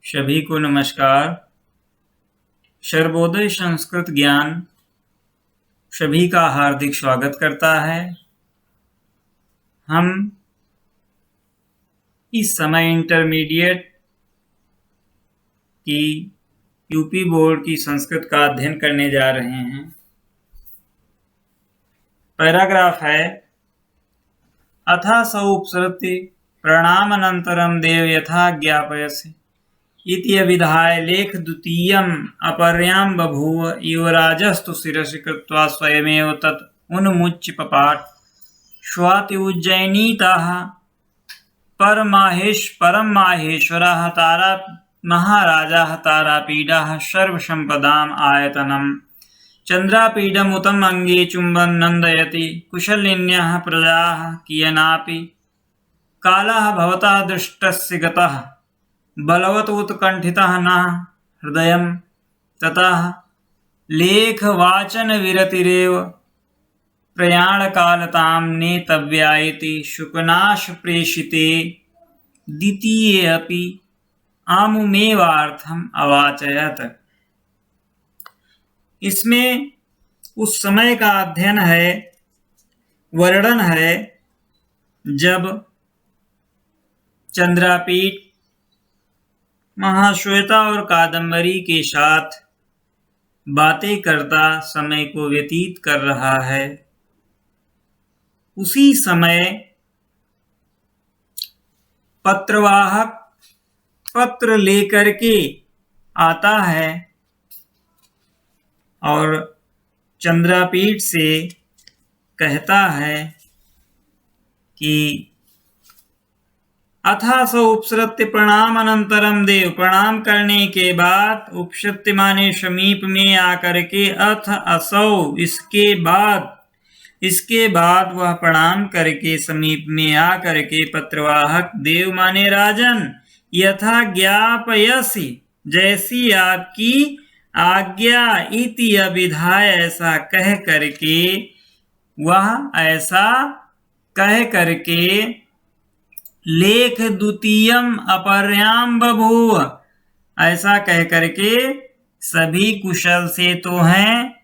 सभी को नमस्कार। सर्वोदय संस्कृत ज्ञान सभी का हार्दिक स्वागत करता है। हम इस समय इंटरमीडिएट की यूपी बोर्ड की संस्कृत का अध्ययन करने जा रहे हैं। पैराग्राफ है अथासौ उपसरति प्रणामनन्तरं देव यथा ज्ञापयसि इति अभिधाय लेख द्वितीयम् अपर्यां बभूव युवराजस्तु शिरसि कृत्वा स्वयमेव तत् उन्मुच्य पपाठ। श्वाति उज्जयिनीतः परम माहेश्वरः तारा महाराजाः तारापीडः सर्वसम्पदाम् आयतनम् चन्द्रापीडमुतम् अंगे चुम्बन् नन्दयति कुशलिन्यः प्रजाः कियनापि कालः भवतः दृष्टस्य गतः बलवत् उत्कण्ठितः न हृदयम् ततः लेखवाचन विरतिरेव प्रयाणकालतां नेतव्या इति शुकनाश प्रेषिते द्वितीये अपि आमुमेवार्थम् अवाचयत्। इसमें उस समय का अध्ययन है, वर्णन है जब चंद्रापीठ महाश्वेता और कादम्बरी के साथ बातें करता समय को व्यतीत कर रहा है। उसी समय पत्रवाहक पत्र लेकर के आता है और चंद्रापीठ से कहता है कि अथासौ उपसृत्य प्रणाम अनंतरम देव, प्रणाम करने के बाद, उपसृत्य माने समीप में आकर के, अथ असौ इसके बाद वह प्रणाम करके समीप में आकर के पत्रवाहक देव माने राजन यथा ज्ञापयसि जैसी आपकी आज्ञा इति अभिधाय ऐसा कह करके, वह ऐसा कह करके लेख द्वितीयम अपर्याम बभूव, ऐसा कह करके सभी कुशल से तो हैं।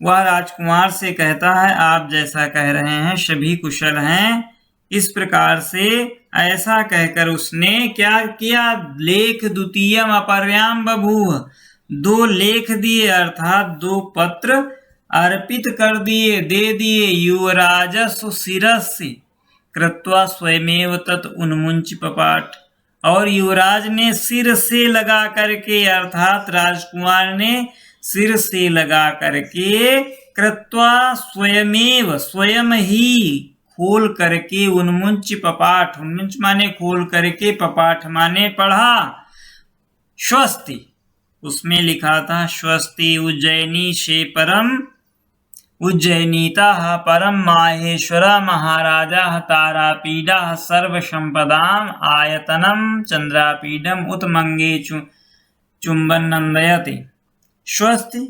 वह राजकुमार से कहता है आप जैसा कह रहे हैं सभी कुशल हैं। इस प्रकार से ऐसा कहकर उसने क्या किया, लेख द्वितीयम अपर्याम बभूव, 2 लेख दिए अर्थात 2 पत्र अर्पित कर दिए, दे दिए। युवराजस्व शिरसि कृत्वा स्वयमेव तत् उन्मुच्य पपाठ, और युवराज ने सिर से लगा करके अर्थात राजकुमार ने सिर से लगा करके कृत्वा स्वयमेव स्वयं ही खोल करके उन्मुच्य पपाठ, उन्मुच्य माने खोल करके, पपाठ माने पढ़ा। स्वस्ति उसमें लिखा था स्वस्ति उज्जयिनी से परम उज्जयिनीतः परम माहेश्वरा महाराजा तारापीडा सर्वसंपदाम आयतनम चंद्रापीडम उत्मंगे चुंबन नंदयति। स्वस्ति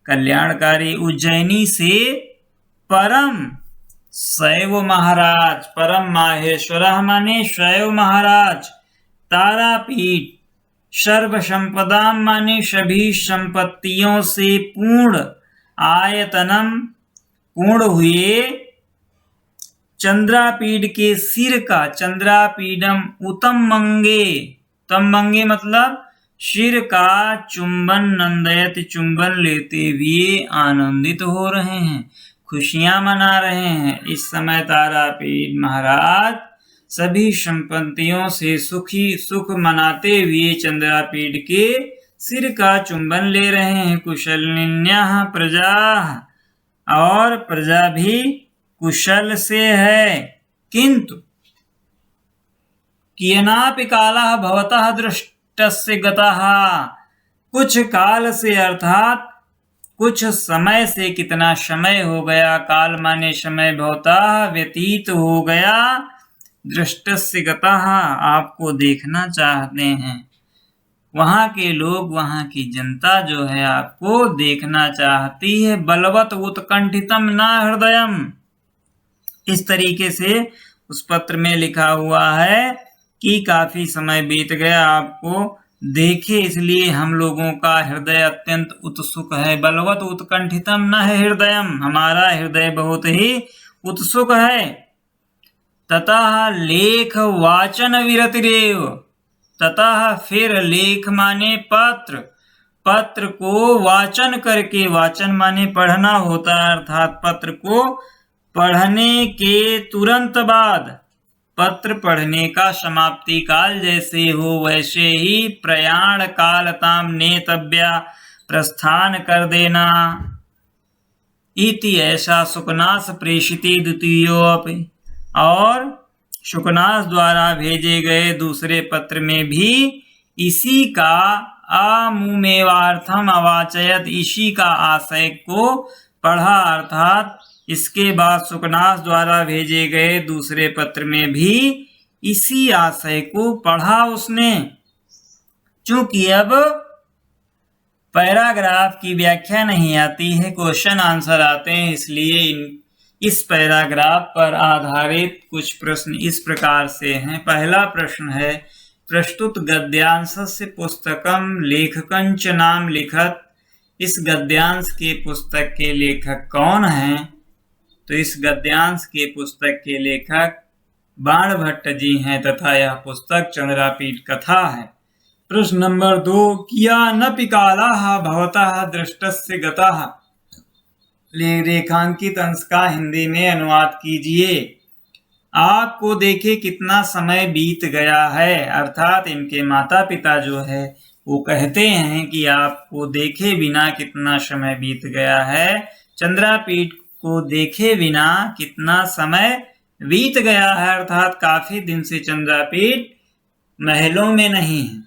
कल्याणकारी, उज्जयिनी से परम शैव महाराज, परम माहेश्वरा माने शैव महाराज, तारापीठ सर्वसंपदाम माने सभी संपत्तियों से पूर्ण, आयतनम पूर्ण हुए, चंद्रापीड के सिर का, चंद्रापीडम उत्तम मंगे मतलब सिर का चुंबन नंदयत चुंबन लेते हुए आनंदित हो रहे हैं, खुशियां मना रहे हैं। इस समय तारापीड महाराज सभी संपत्तियों से सुख मनाते हुए चंद्रापीड के सिर का चुंबन ले रहे हैं। कुशलिन्यः प्रजा, और प्रजा भी कुशल से है। किंतु कियनापि कालः भवतः दृष्टस्य गतः, कुछ काल से अर्थात कुछ समय से, कितना समय हो गया, काल माने समय, भवतः व्यतीत हो गया, दृष्टस्य गतः आपको देखना चाहते हैं। वहां के लोग, वहां की जनता जो है आपको देखना चाहती है। बलवत उत्कंठितम न हृदयम, इस तरीके से उस पत्र में लिखा हुआ है कि काफी समय बीत गया, आपको देखे, इसलिए हम लोगों का हृदय अत्यंत उत्सुक है। बलवत उत्कंठितम न है हृदयम, हमारा हृदय बहुत ही उत्सुक है। ततः लेख वाचन विरतिरेव, ततः फिर लेख माने पत्र, पत्र को वाचन करके, वाचन माने पढ़ना होता है, अर्थात पत्र को पढ़ने के तुरंत बाद, पत्र पढ़ने का समाप्ति काल जैसे हो वैसे ही प्रयाण कालताम नेतव्या, प्रस्थान कर देना। इति ऐसा शुकनास प्रेषिते द्वितीयोऽपि, और शुकनास द्वारा भेजे गए दूसरे पत्र में भी इसी का अमुमेवार्थम अवाचयत, इसी का आशय को पढ़ा, अर्थात इसके बाद शुकनास द्वारा भेजे गए दूसरे पत्र में भी इसी आशय को पढ़ा उसने। चूंकि अब पैराग्राफ की व्याख्या नहीं आती है, क्वेश्चन आंसर आते हैं, इसलिए इस पैराग्राफ पर आधारित कुछ प्रश्न इस प्रकार से हैं। पहला प्रश्न है, प्रस्तुत गद्यांशस्य पुस्तकम लेखकंच नाम लिखत, इस गद्यांश के पुस्तक के लेखक कौन हैं? तो इस गद्यांश के पुस्तक के लेखक बाणभट्ट जी हैं तथा यह पुस्तक चंद्रापीठ कथा है। प्रश्न नंबर 2, किया नपि कालाः भवतः दृष्टस्य गतः, रेखांकित अंश का हिंदी में अनुवाद कीजिए। आपको देखे कितना समय बीत गया है, अर्थात इनके माता पिता जो है वो कहते हैं कि आपको देखे बिना कितना समय बीत गया है। चंद्रापीठ को देखे बिना कितना समय बीत गया है, अर्थात काफी दिन से चंद्रापीठ महलों में नहीं है।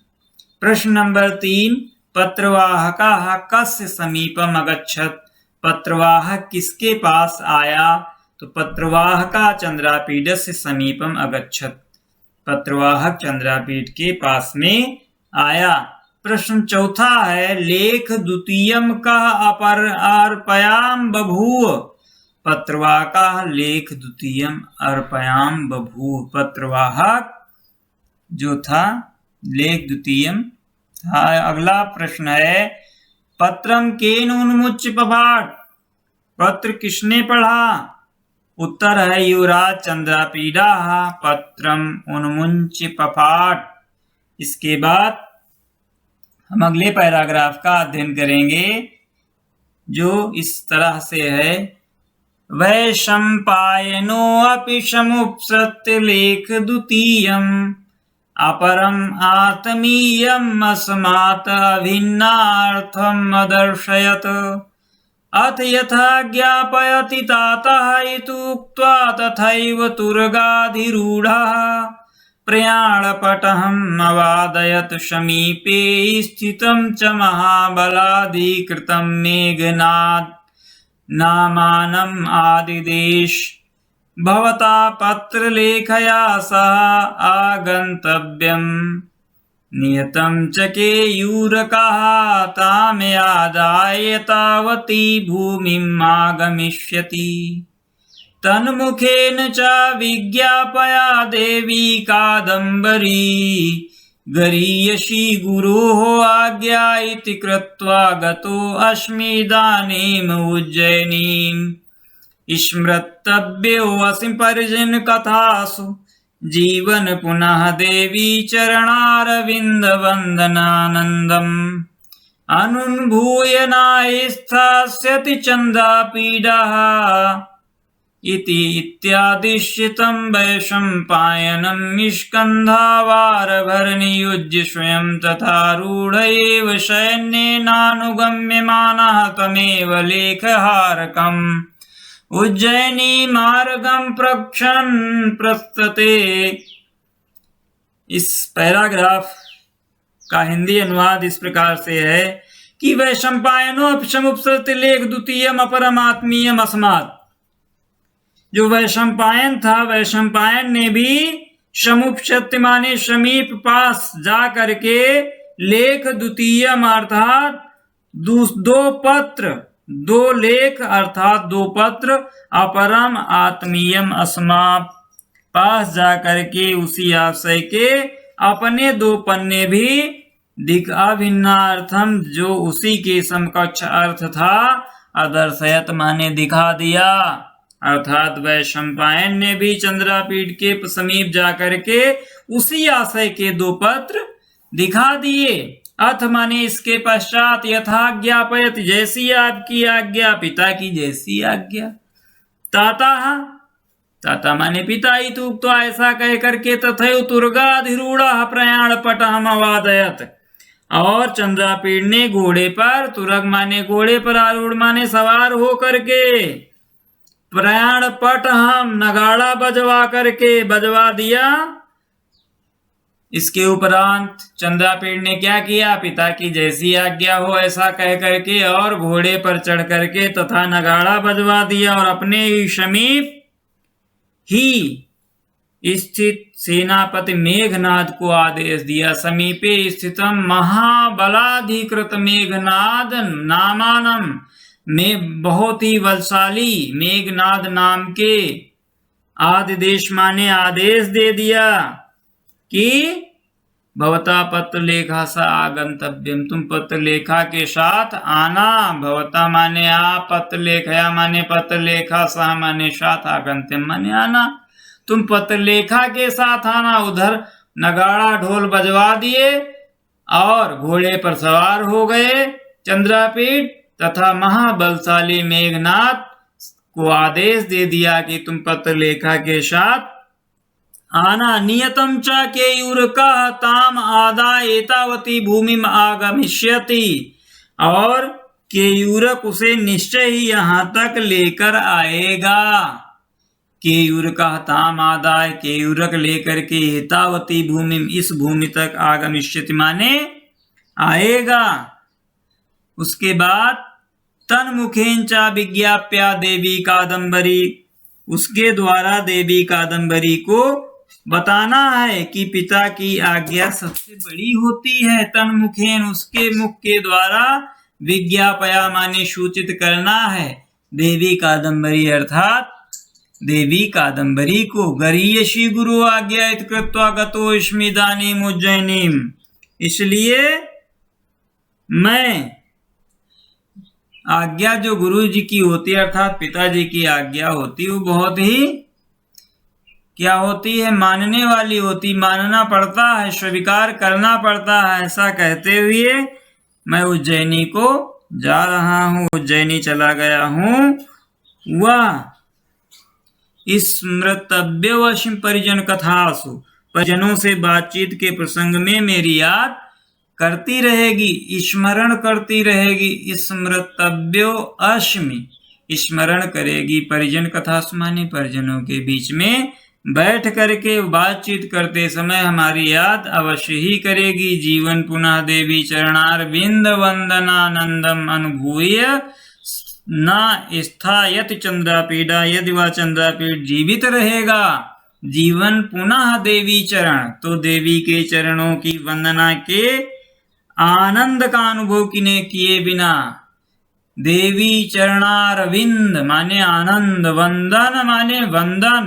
प्रश्न नंबर 3, पत्रवाहकः कस्य समीपम अगच्छत, पत्रवाहक किसके पास आया? तो पत्रवाहका चंद्रापीठस्य समीपम अगच्छत, पत्रवाहक चंद्रापीठ के पास में आया। प्रश्न चौथा है, लेख द्वितीयम कः अपर अर्पयाम बभूव, पत्रवाहका लेख द्वितीयम अर्पयाम बभूव, पत्रवाहक जो था लेख द्वितीयम था। अगला प्रश्न है, पत्रम केन उन्मुच्य पपाठ, पत्र किसने पढ़ा? उत्तर है युवराज चंद्रापीडः पत्रम उन्मुच्य पपाठ। इसके बाद हम अगले पैराग्राफ का अध्ययन करेंगे जो इस तरह से है, वैशंपायनो अपि समुपसृत्य लेख द्वितीयम अपरम आत्मीयम अस्मात् अभिन्नार्थम अदर्शयत, अथ यथा ज्ञापयति तातः इति उक्त्वा तथैव तुरगाधिरूढः प्रयाणपटहम् अवादयत्, समीपे स्थितं च महाबलाधिकृतं मेघनाद नामानम् आदिदेश, भवता पत्रलेखया सह आगन्तव्यम्, नियतं च केयूरकः तामयादाय तावती भूमिम् आगमिष्यति, तन्मुखेन च विज्ञापया देवी कादम्बरी गरीयसी गुरोः आज्ञा इति कृत्वा गतो अस्मि इदानीम् उज्जयिनीम्, स्मृतव्यो अस्मि परिजन कथासु जीवन पुनः देवी चरणारविंद वंदनानंदम्, अनुभूय नास्थास्यति चंद्रापीडः इति इत्यादिश्यतं वैशंपायनं स्कन्धावारभरनियुज्य स्वयं तथारूढ एव सैन्येनानुगम्यमानः तमेव लेखहारकम् उज्जयिनी मार्गं प्रक्षन् प्रस्तते। इस पैराग्राफ का हिंदी अनुवाद इस प्रकार से है कि वैशंपायनो समुपसृत्य लेख द्वितीयम अपरम आत्मीयम अस्मात्, जो वैशंपायन था, वैशंपायन ने भी समुपसृत्य माने समीप पास जा करके लेख द्वितीयम अर्थात दो पत्र, दो लेख अर्थात दो पत्र, अपरम आत्मीयम अस्मात् पास जा करके उसी आशय के अपने दो पन्ने भी दिक्भिन्नार्थम, जो उसी के समकक्ष अर्थ था, अदर्शयत माने दिखा दिया। अर्थात वैशंपायन ने भी चंद्रापीठ के समीप जाकर के उसी आशय के 2 पत्र दिखा दिए। अथ माने इसके पश्चात यथाज्ञापयत, जैसी आपकी आज्ञा, पिता की जैसी आज्ञा। ताता माने पिता ही तूक, तो ऐसा कह करके तथैव तुर्गाधिरूढ़ प्रयाण पटहम अवादयत, और चंद्रापीठ ने घोड़े पर, तुरग माने घोड़े पर, आरूढ़ माने सवार हो करके, प्रयाण पटहम नगाड़ा बजवा दिया। इसके उपरांत चंद्रापीठ ने क्या किया, पिता की जैसी आज्ञा हो ऐसा कह करके और घोड़े पर चढ़ करके तथा नगाड़ा बजवा दिया, और अपने ही समीप ही स्थित सेनापति मेघनाद को आदेश दिया। समीपे स्थितम महाबलाधिकृत मेघनाद नामानम, में बहुत ही बलशाली मेघनाद नाम के आदेश माने आदेश दे दिया कि भवता पत्र लेखा सा आगंतव्यम, तुम पत्र लेखा के साथ आना। भवता माने आप, पत्र लेखया माने पत्र लेखा, सह माने साथ, आगंत्यम माने आना। तुम पत्र लेखा के साथ आना। उधर नगाड़ा ढोल बजवा दिए और घोड़े पर सवार हो गए चंद्रापीठ, तथा महाबलशाली मेघनाद को आदेश दे दिया कि तुम पत्र लेखा के साथ आना। नियतम च केयूरकः ताम आदाय एतावती भूमिम आगमिष्यति, और केयूरक उसे निश्चय ही यहाँ तक लेकर आएगा। केयूरकः ताम आदाय, केयूरक लेकर के, एतावती भूमिम, इस भूमि तक, आगमिष्यति माने आएगा। उसके बाद तन्मुखेन च विज्ञाप्या देवी कादम्बरी, उसके द्वारा देवी कादम्बरी को बताना है कि पिता की आज्ञा सबसे बड़ी होती है। तन्मुखेन, उसके मुख के द्वारा, विज्ञापया माने सूचित करना है। देवी कादम्बरी अर्थात देवी कादम्बरी को। गरीयसी गुरु आज्ञा कृत्वा गतोऽस्मि इदानीम उज्जयिनीम, इसलिए मैं, आज्ञा जो गुरु जी की होती है अर्थात पिताजी की आज्ञा होती है, वो बहुत ही क्या होती है, मानने वाली होती, मानना पड़ता है, स्वीकार करना पड़ता है। ऐसा कहते हुए मैं उज्जैनी को जा रहा हूँ, उज्जैनी चला गया हूँ। वह स्मृतव्य वशिम परिजन कथासु, परिजनों से बातचीत के प्रसंग में मेरी याद करती रहेगी, स्मरण करती रहेगी। स्मृतव्यो अश्मि, स्मरण करेगी। परिजन कथा माने परिजनों के बीच में बैठ करके बातचीत करते समय हमारी याद अवश्य ही करेगी। जीवन पुनः देवी चरणारविंद वंदनानंदम अनुभूय न स्थायत चंद्रापीड़ा, यदि वह चंद्रापीठ जीवित रहेगा, जीवन पुनः देवी चरण, तो देवी के चरणों की वंदना के आनंद का अनुभव किए बिना, देवी चरणारविंद माने आनंद, वंदन माने वंदन,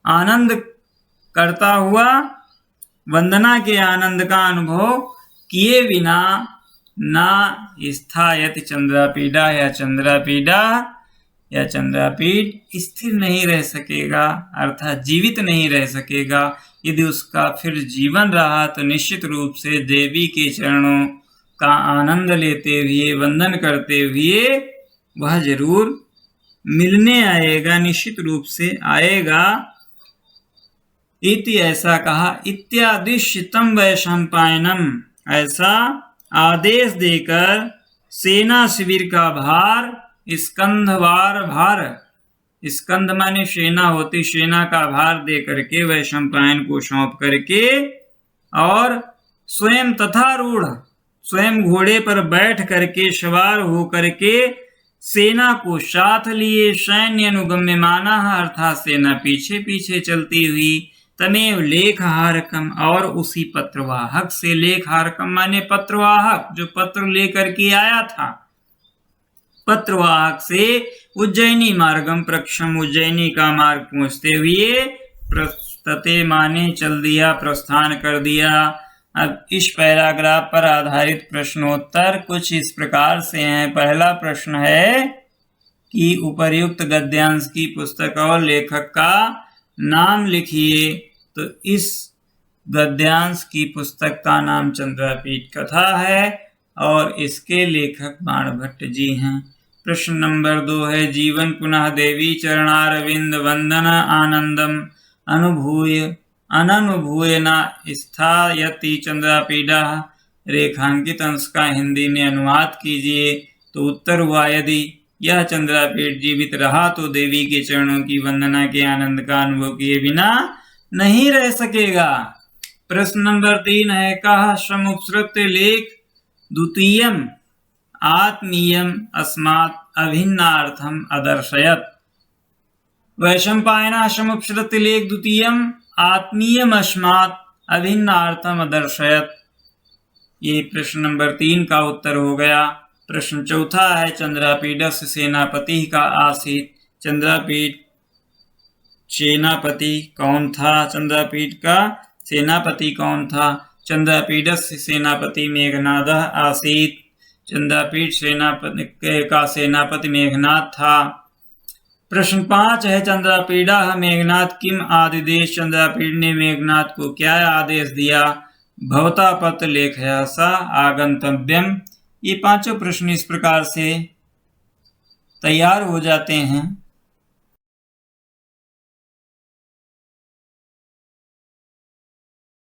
आनंद करता हुआ वंदना के आनंद का अनुभव किए बिना ना स्थायत चंद्रापीड़ा, या चंद्रापीठ स्थिर नहीं रह सकेगा, अर्थात जीवित नहीं रह सकेगा। यदि उसका फिर जीवन रहा तो निश्चित रूप से देवी के चरणों का आनंद लेते हुए, वंदन करते हुए वह जरूर मिलने आएगा, निश्चित रूप से आएगा। इति ऐसा कहा। इत्यादिश्यतम वैशंपायनम, ऐसा आदेश देकर सेना शिविर का भार, स्कंधवार भार, स्कंध माने सेना होती, सेना का भार दे करके वैशंपायन को सौंप करके, और स्वयं तथारूढ़, स्वयं घोड़े पर बैठ करके, सवार हो करके सेना को साथ लिए, सैन्य अनुगम्य माना, अर्थात सेना पीछे पीछे चलती हुई, तमेव लेखहारकम, और उसी पत्रवाहक से, लेखहारकम माने पत्रवाहक, जो पत्र लेकर के आया था, पत्रवाहक से उज्जैनी मार्गम प्रक्षम, उज्जैनी का मार्ग पहुंचते हुए, प्रस्तते माने चल दिया, प्रस्थान कर दिया। अब इस पैराग्राफ पर आधारित प्रश्नोत्तर कुछ इस प्रकार से हैं। पहला प्रश्न है कि उपर्युक्त गद्यांश की पुस्तक और लेखक का नाम लिखिए। तो इस गद्यांश की पुस्तक का नाम चंद्रापीठ कथा है और इसके लेखक बाणभट्ट जी हैं। प्रश्न नंबर 2 है जीवन पुनः देवी चरणारविंद वंदन आनंदम अनुभूय न स्थायति चंद्रापीडा। रेखांकित अंश का हिंदी में अनुवाद कीजिए। तो उत्तर हुआ यदि यह चंद्रापीठ जीवित रहा तो देवी के चरणों की वंदना के आनंद का अनुभव किए बिना नहीं रह सकेगा। प्रश्न नंबर 3 है कः समुपसृत्य लेख द्वितीयम् आत्मीयम् अस्मात् अभिन्नार्थम् अदर्शयत्। वैशंपायनः समुपसृत्य लेख द्वितीयम् आत्मीयम् अस्मात् अभिन्नार्थम् अदर्शयत्। ये प्रश्न नंबर 3 का उत्तर हो गया। प्रश्न चौथा है चंद्रापीडस्य सेनापति का आसीत्। चंद्रापीठ सेनापति कौन था? चंद्रापीठ का सेनापति कौन था? चंद्रापीडस्य सेनापति मेघनादः आसीत्। चंद्रापीठ सेनापति का सेनापति मेघनाद था। प्रश्न 5 है चंद्रापीडः मेघनाद किम आदिदेश। चंद्रापीठ ने मेघनाद को क्या आदेश दिया? भवता पत्र लेखया सा आगंतव्यम। ये पांचों प्रश्न इस प्रकार से तैयार हो जाते हैं।